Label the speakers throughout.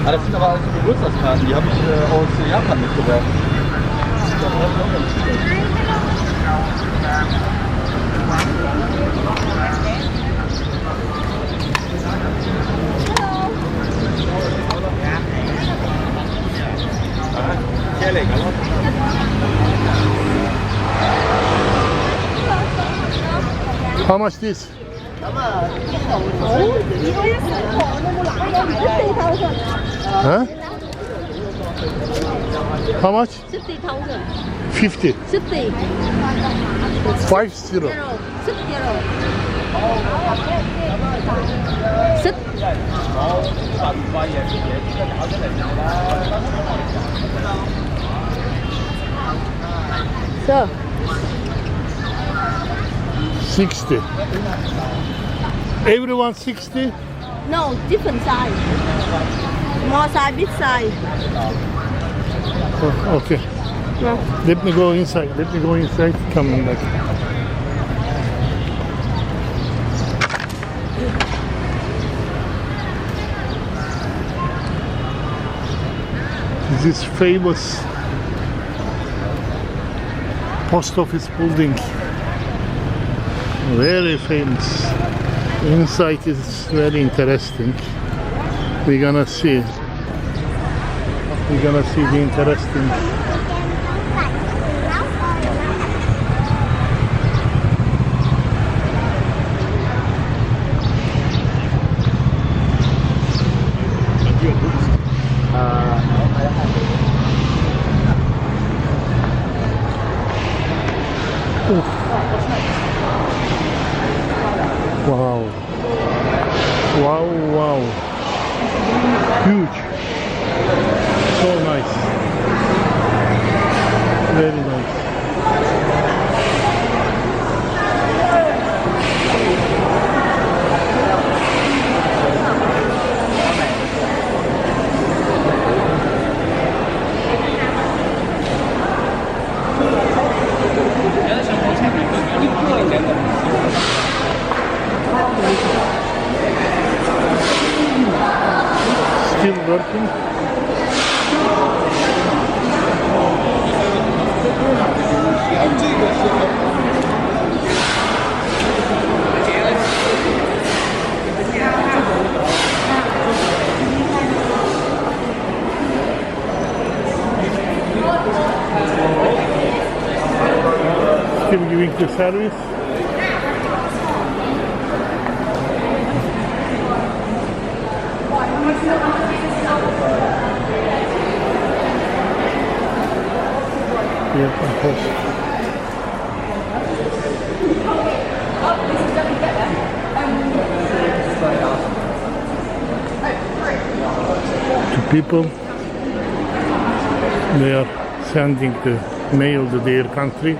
Speaker 1: Ah, das sind aber alte Geburtstagskarten, die habe ich aus Japan mitgebracht.
Speaker 2: How much this? Huh? How much?
Speaker 3: 60,000.
Speaker 2: 50.
Speaker 3: 60.
Speaker 2: 50.
Speaker 3: 60.
Speaker 2: 60. Everyone 60?
Speaker 3: No, different size. Small size, big size.
Speaker 2: Oh, okay.
Speaker 3: No.
Speaker 2: Let me go inside. Let me go inside. Come back. This famous post office building. Very famous. Inside is very interesting. We're gonna see. We're gonna see the interesting. Wow. Wow, wow. Huge. So nice. Very nice. Still working. Still giving the service. Here, of course. To people, they are sending the mail to their country.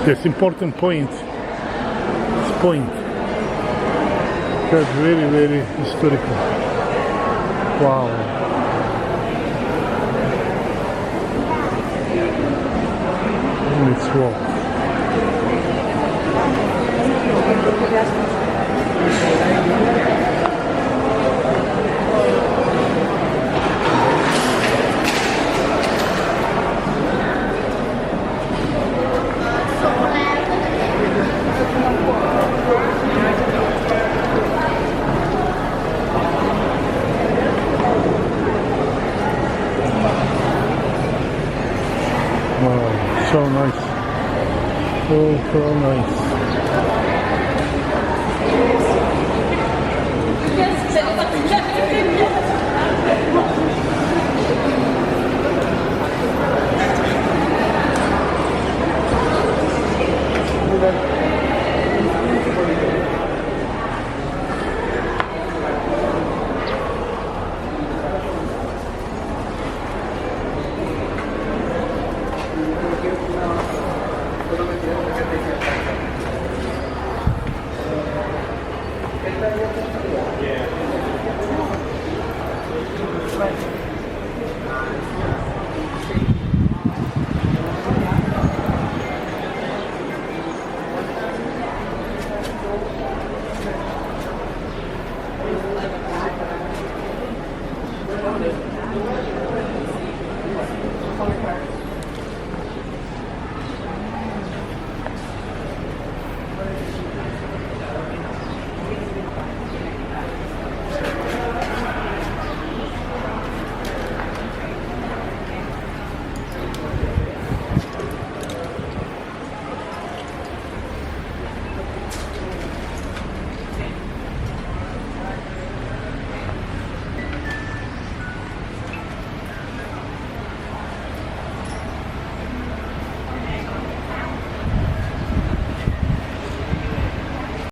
Speaker 2: That's important point. This point. That's very, very historical. Wow. Let's walk. Wow, so nice. So nice.
Speaker 1: Yeah.